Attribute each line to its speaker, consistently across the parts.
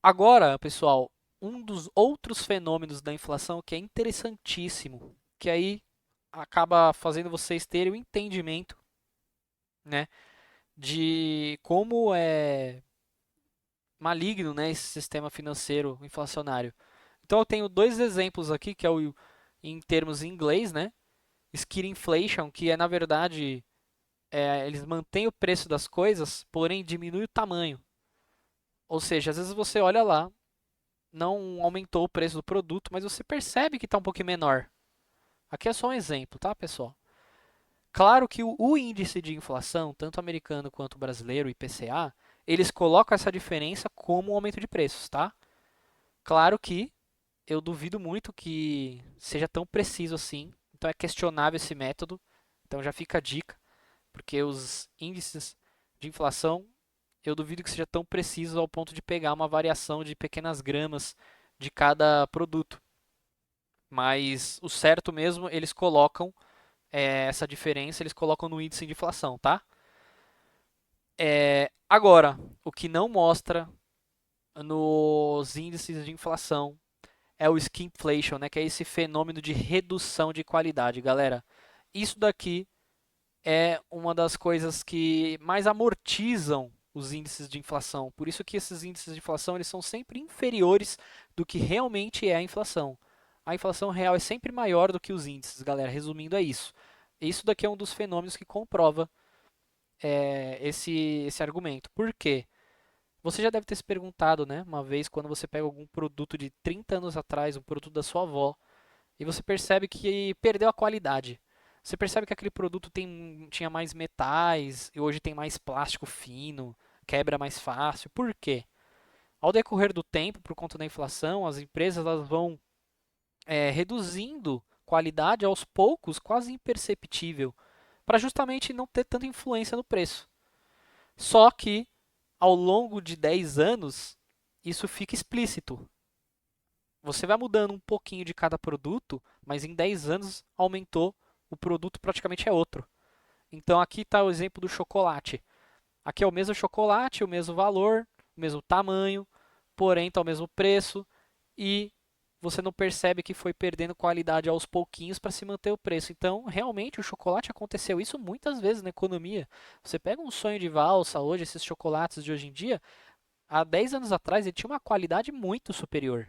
Speaker 1: Agora, pessoal, um dos outros fenômenos da inflação que é interessantíssimo, que aí acaba fazendo vocês terem o entendimento, né, de como é maligno, né, esse sistema financeiro inflacionário. Então eu tenho dois exemplos aqui, que é o em termos em inglês, né, Skid Inflation, que é na verdade eles mantêm o preço das coisas, porém diminui o tamanho. Ou seja, às vezes você olha lá, não aumentou o preço do produto, mas você percebe que está um pouquinho menor. Aqui é só um exemplo, tá, pessoal? Claro que o índice de inflação, tanto americano quanto brasileiro, o IPCA, eles colocam essa diferença como um aumento de preços, tá? Claro que eu duvido muito que seja tão preciso assim, então é questionável esse método. Então já fica a dica, porque os índices de inflação eu duvido que seja tão preciso ao ponto de pegar uma variação de pequenas gramas de cada produto. Mas o certo mesmo, eles colocam essa diferença, eles colocam no índice de inflação, tá? Agora, o que não mostra nos índices de inflação é o skinflation, né, que é esse fenômeno de redução de qualidade, galera. Isso daqui é uma das coisas que mais amortizam os índices de inflação. Por isso que esses índices de inflação eles são sempre inferiores do que realmente é a inflação. A inflação real é sempre maior do que os índices, galera. Resumindo, é isso. Isso daqui é um dos fenômenos que comprova esse argumento. Por quê? Você já deve ter se perguntado, né, uma vez, quando você pega algum produto de 30 anos atrás, um produto da sua avó, e você percebe que perdeu a qualidade. Você percebe que aquele produto tinha mais metais e hoje tem mais plástico fino, quebra mais fácil. Por quê? Ao decorrer do tempo, por conta da inflação, as empresas elas vão reduzindo qualidade aos poucos, quase imperceptível, para justamente não ter tanta influência no preço. Só que ao longo de 10 anos, isso fica explícito. Você vai mudando um pouquinho de cada produto, mas em 10 anos aumentou, o produto praticamente é outro. Então aqui está o exemplo do chocolate. Aqui é o mesmo chocolate, o mesmo valor, o mesmo tamanho, porém está o mesmo preço e você não percebe que foi perdendo qualidade aos pouquinhos para se manter o preço. Então, realmente, o chocolate aconteceu isso muitas vezes na economia. Você pega um sonho de valsa hoje, esses chocolates de hoje em dia, há 10 anos atrás ele tinha uma qualidade muito superior,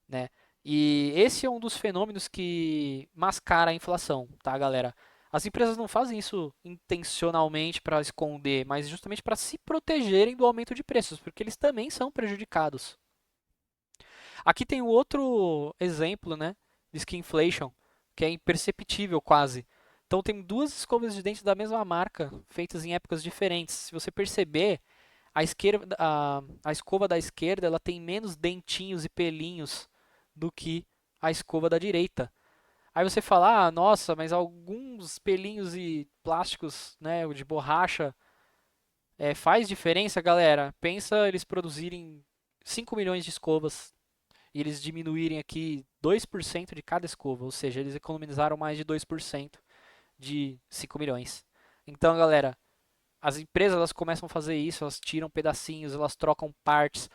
Speaker 1: né? E esse é um dos fenômenos que mascara a inflação, tá, galera? As empresas não fazem isso intencionalmente para esconder, mas justamente para se protegerem do aumento de preços, porque eles também são prejudicados. Aqui tem o outro exemplo, né, de skinflation, que é imperceptível quase. Então tem duas escovas de dente da mesma marca, feitas em épocas diferentes. Se você perceber, a escova da esquerda ela tem menos dentinhos e pelinhos do que a escova da direita. Aí você fala, ah, nossa, mas alguns pelinhos e plásticos, né, de borracha, faz diferença, galera? Pensa eles produzirem 5 milhões de escovas e eles diminuírem aqui 2% de cada escova, ou seja, eles economizaram mais de 2% de 5 milhões. Então, galera, as empresas elas começam a fazer isso, elas tiram pedacinhos, elas trocam partes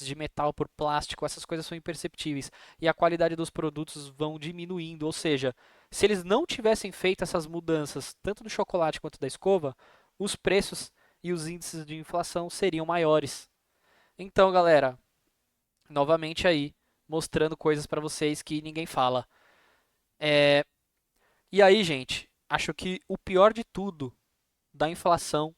Speaker 1: de metal por plástico, essas coisas são imperceptíveis e a qualidade dos produtos vão diminuindo, ou seja, se eles não tivessem feito essas mudanças, tanto do chocolate quanto da escova, os preços e os índices de inflação seriam maiores. Então, galera, novamente aí, mostrando coisas para vocês que ninguém fala. É, e aí, gente, acho que o pior de tudo da inflação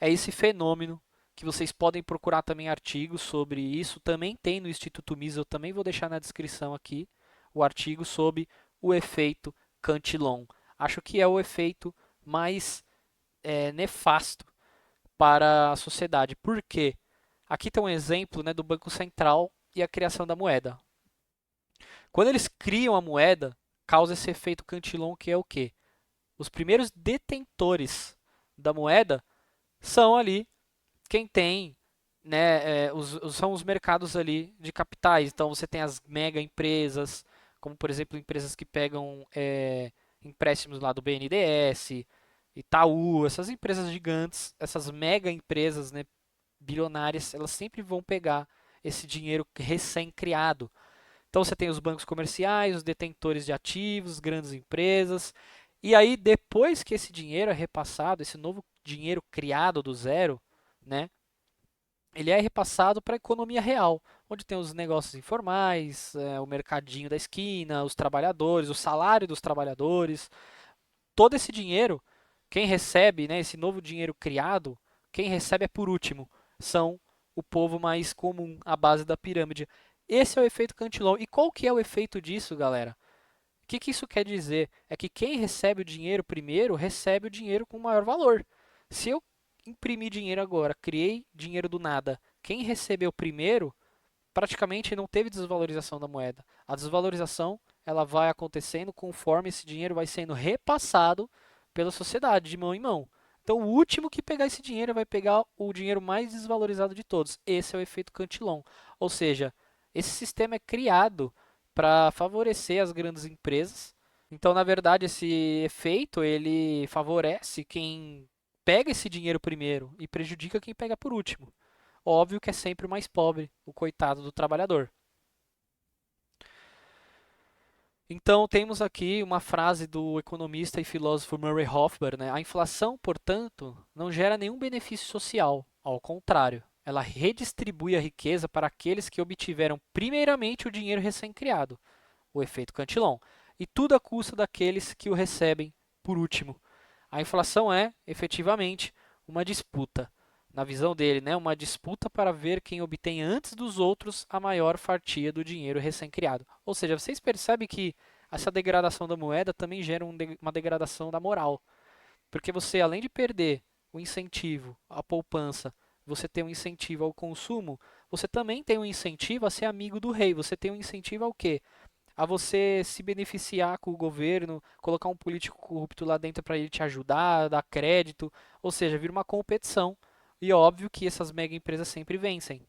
Speaker 1: é esse fenômeno que vocês podem procurar também artigos sobre isso. Também tem no Instituto Mises, eu também vou deixar na descrição aqui o artigo sobre o efeito Cantillon. Acho que é o efeito mais nefasto para a sociedade. Por quê? Aqui tem um exemplo, né, do Banco Central e a criação da moeda. Quando eles criam a moeda, causa esse efeito Cantillon, que é o quê? Os primeiros detentores da moeda são ali quem tem, né, são os mercados ali de capitais. Então você tem as mega empresas, como por exemplo empresas que pegam empréstimos lá do BNDES, Itaú, essas empresas gigantes, essas mega empresas, né, bilionárias, elas sempre vão pegar esse dinheiro recém-criado. Então você tem os bancos comerciais, os detentores de ativos, grandes empresas. E aí, depois que esse dinheiro é repassado, esse novo dinheiro criado do zero, né, ele é repassado para a economia real, onde tem os negócios informais, o mercadinho da esquina, os trabalhadores, o salário dos trabalhadores. Todo esse dinheiro, quem recebe, né, esse novo dinheiro criado, quem recebe é por último, são o povo mais comum, a base da pirâmide. Esse é o efeito Cantillon. E qual que é o efeito disso, galera? O que que isso quer dizer? É que quem recebe o dinheiro primeiro, recebe o dinheiro com maior valor. Se eu imprimir dinheiro agora, criei dinheiro do nada, quem recebeu primeiro praticamente não teve desvalorização da moeda. A desvalorização ela vai acontecendo conforme esse dinheiro vai sendo repassado pela sociedade de mão em mão. Então, o último que pegar esse dinheiro vai pegar o dinheiro mais desvalorizado de todos. Esse é o efeito Cantillon. Ou seja, esse sistema é criado para favorecer as grandes empresas. Então, na verdade, esse efeito ele favorece quem pega esse dinheiro primeiro e prejudica quem pega por último. Óbvio que é sempre o mais pobre, o coitado do trabalhador. Então, temos aqui uma frase do economista e filósofo Murray Rothbard, né? A inflação, portanto, não gera nenhum benefício social. Ao contrário, ela redistribui a riqueza para aqueles que obtiveram primeiramente o dinheiro recém-criado, o efeito Cantillon, e tudo à custa daqueles que o recebem por último. A inflação é, efetivamente, uma disputa. Na visão dele, né, uma disputa para ver quem obtém antes dos outros a maior fatia do dinheiro recém-criado. Ou seja, vocês percebem que essa degradação da moeda também gera uma degradação da moral. Porque você, além de perder o incentivo à poupança, você tem um incentivo ao consumo, você também tem um incentivo a ser amigo do rei. Você tem um incentivo ao quê? A você se beneficiar com o governo, colocar um político corrupto lá dentro para ele te ajudar, dar crédito, ou seja, vira uma competição. E é óbvio que essas mega empresas sempre vencem.